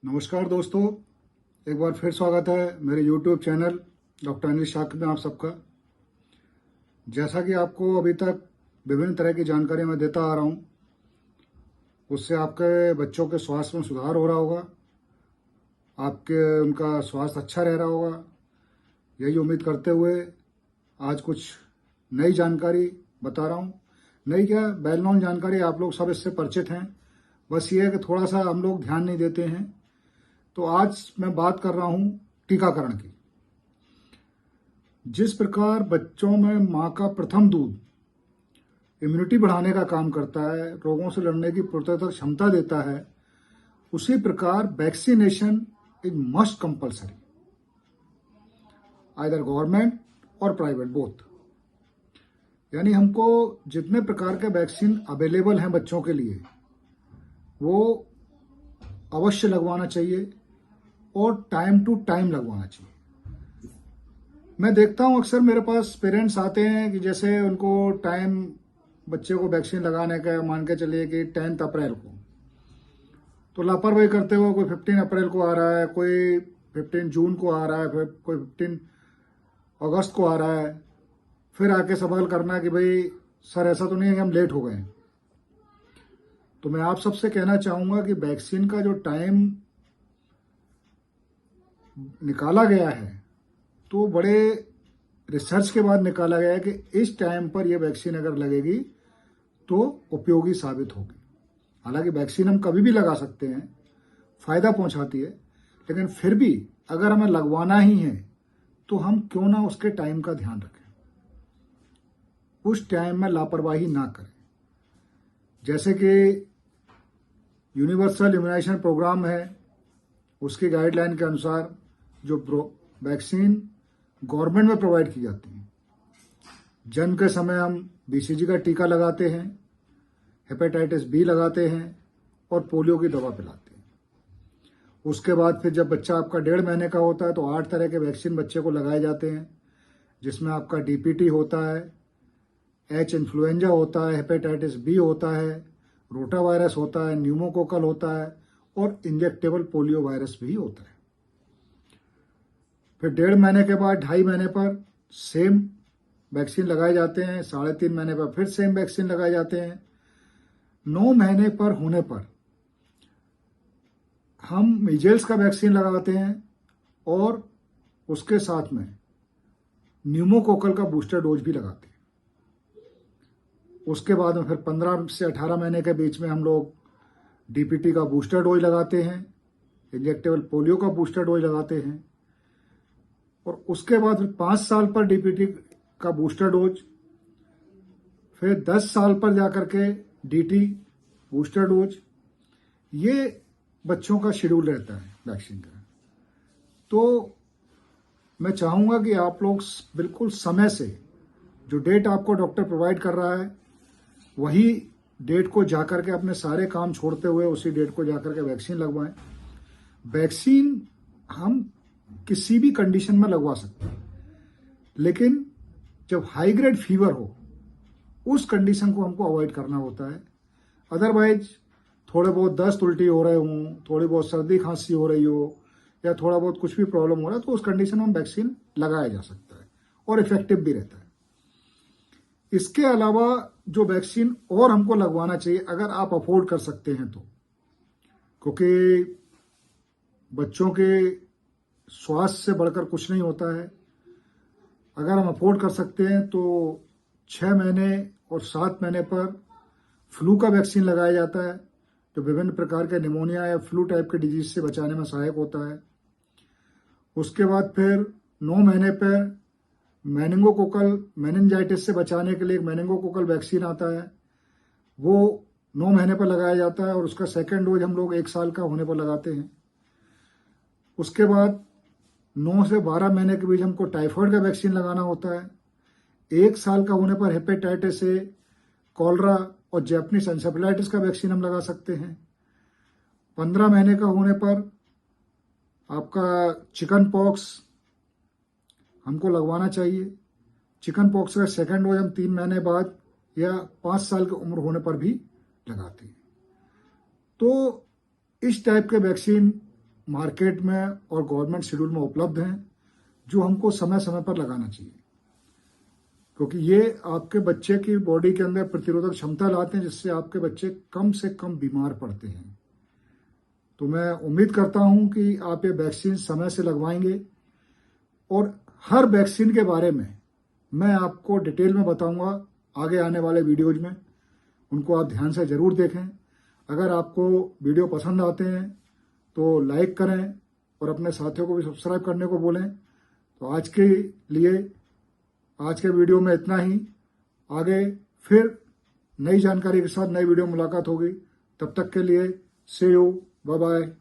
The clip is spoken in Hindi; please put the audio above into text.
नमस्कार दोस्तों, एक बार फिर स्वागत है मेरे YouTube channel doctor Anil Shakya में आप सबका। जैसा कि आपको अभी तक विभिन्न तरह की जानकारी मैं देता आ रहा हूँ, उससे आपके बच्चों के स्वास्थ्य में सुधार हो रहा होगा, उनका स्वास्थ्य अच्छा रह रहा होगा। यही उम्मीद करते हुए आज कुछ नई जानकारी बता रहा हूँ। नई क्या, वेल नोन जानकारी, आप लोग सब इससे परिचित हैं। बस ये है कि थोड़ा सा हम लोग ध्यान नहीं देते हैं। तो आज मैं बात कर रहा हूं टीकाकरण की। जिस प्रकार बच्चों में मां का प्रथम दूध इम्यूनिटी बढ़ाने का काम करता है, रोगों से लड़ने की प्रतिरोधक क्षमता देता है, उसी प्रकार vaccination is must compulsory, either government और प्राइवेट बोथ। यानी हमको जितने प्रकार के वैक्सीन अवेलेबल हैं बच्चों के लिए, वो अवश्य लगवाना चाहिए और टाइम टू टाइम लगवाना चाहिए। मैं देखता हूं अक्सर मेरे पास पेरेंट्स आते हैं कि जैसे उनको टाइम बच्चे को वैक्सीन लगाने का मान के चलिए कि 10 अप्रैल को, तो लापरवाही करते हुए कोई 15 अप्रैल को आ रहा है, कोई 15 जून को आ रहा है, फिर कोई 15 अगस्त को आ रहा है। फिर आके सवाल करना है कि भाई सर ऐसा तो नहीं है कि हम लेट हो गए। तो मैं आप सबसे कहना चाहूंगा कि वैक्सीन का जो टाइम निकाला गया है, तो बड़े रिसर्च के बाद निकाला गया है कि इस टाइम पर यह वैक्सीन अगर लगेगी तो उपयोगी साबित होगी। हालांकि वैक्सीन हम कभी भी लगा सकते हैं, फायदा पहुंचाती है, लेकिन फिर भी अगर हमें लगवाना ही है तो हम क्यों ना उसके टाइम का ध्यान रखें, उस टाइम में लापरवाही ना करें। जैसे कि यूनिवर्सल इम्यूनाइजेशन प्रोग्राम है, उसकी गाइडलाइन के अनुसार जो वैक्सीन गवर्नमेंट में प्रोवाइड की जाती है, जन्म के समय हम बीसीजी का टीका लगाते हैं, हेपेटाइटिस बी लगाते हैं और पोलियो की दवा पिलाते हैं। उसके बाद फिर जब बच्चा आपका 1.5 महीने का होता है तो 8 तरह के वैक्सीन बच्चे को लगाए जाते हैं, जिसमें आपका डीपीटी होता है, एच इन्फ्लुएंजा होता है, हेपेटाइटिस बी होता है, रोटा वायरस होता है, न्यूमोकोकल होता है और इंजेक्टेबल पोलियो वायरस भी होता है। फिर 1.5 महीने के बाद 2.5 महीने पर सेम वैक्सीन लगाए जाते हैं, 3.5 महीने पर फिर सेम वैक्सीन लगाए जाते हैं। 9 महीने पर होने पर हम मीजल्स का वैक्सीन लगाते हैं और उसके साथ में न्यूमोकोकल का बूस्टर डोज भी लगाते हैं। उसके बाद में फिर 15 से 18 महीने के बीच में हम लोग डीपीटी का बूस्टर डोज लगाते हैं, इंजेक्टेबल पोलियो का बूस्टर डोज लगाते हैं और उसके बाद फिर 5 साल पर डीपीटी का बूस्टर डोज, फिर 10 साल पर जाकर के डीटी बूस्टर डोज। ये बच्चों का शेड्यूल रहता है वैक्सीन का। तो मैं चाहूंगा कि आप लोग बिल्कुल समय से, जो डेट आपको डॉक्टर प्रोवाइड कर रहा है, वही डेट को जाकर के अपने सारे काम छोड़ते हुए उसी डेट को जाकर के वैक्सीन लगवाएं। वैक्सीन हम किसी भी कंडीशन में लगवा सकते हैं, लेकिन जब हाई ग्रेड फीवर हो उस कंडीशन को हमको अवॉइड करना होता है। अदरवाइज थोड़े बहुत दस्त उल्टी हो रहे हों, थोड़ी बहुत सर्दी खांसी हो रही हो या थोड़ा बहुत कुछ भी प्रॉब्लम हो रहा है, तो उस कंडीशन में हम वैक्सीन लगाया जा सकता है और इफेक्टिव भी रहता है। इसके अलावा जो वैक्सीन और हमको लगवाना चाहिए, अगर आप अफोर्ड कर सकते हैं तो, क्योंकि बच्चों के स्वास्थ्य से बढ़कर कुछ नहीं होता है। अगर हम अफोर्ड कर सकते हैं तो 6 महीने और 7 महीने पर फ्लू का वैक्सीन लगाया जाता है, जो विभिन्न प्रकार के निमोनिया या फ्लू टाइप के डिजीज से बचाने में सहायक होता है। उसके बाद फिर 9 महीने पर मेनिंगोकोकल मेनिंजाइटिस से बचाने के लिए एक मेनिंगोकोकल वैक्सीन आता है, वो 9 महीने पर लगाया जाता है और उसका सेकेंड डोज हम लोग 1 साल का होने पर लगाते हैं। उसके बाद 9 से 12 महीने के बीच हमको टाइफाइड का वैक्सीन लगाना होता है। 1 साल का होने पर हेपेटाइटिस ए, कॉलरा और जैपनीज एन्सेफेलाइटिस का वैक्सीन हम लगा सकते हैं। 15 महीने का होने पर आपका चिकन पॉक्स हमको लगवाना चाहिए। चिकन पॉक्स का सेकेंड डोज हम 3 महीने बाद या 5 साल की उम्र होने पर भी लगाते हैं। तो इस टाइप के वैक्सीन मार्केट में और गवर्नमेंट शेड्यूल में उपलब्ध हैं, जो हमको समय समय पर लगाना चाहिए, क्योंकि ये आपके बच्चे की बॉडी के अंदर प्रतिरोधक क्षमता लाते हैं, जिससे आपके बच्चे कम से कम बीमार पड़ते हैं। तो मैं उम्मीद करता हूं कि आप ये वैक्सीन समय से लगवाएंगे, और हर वैक्सीन के बारे में मैं आपको डिटेल में बताऊंगा आगे आने वाले वीडियोज में। उनको आप ध्यान से जरूर देखें। अगर आपको वीडियो पसंद आते हैं तो लाइक करें और अपने साथियों को भी सब्सक्राइब करने को बोलें। तो आज के लिए आज के वीडियो में इतना ही। आगे फिर नई जानकारी के साथ नई वीडियो मुलाकात होगी। तब तक के लिए सी यू, बाय बाय।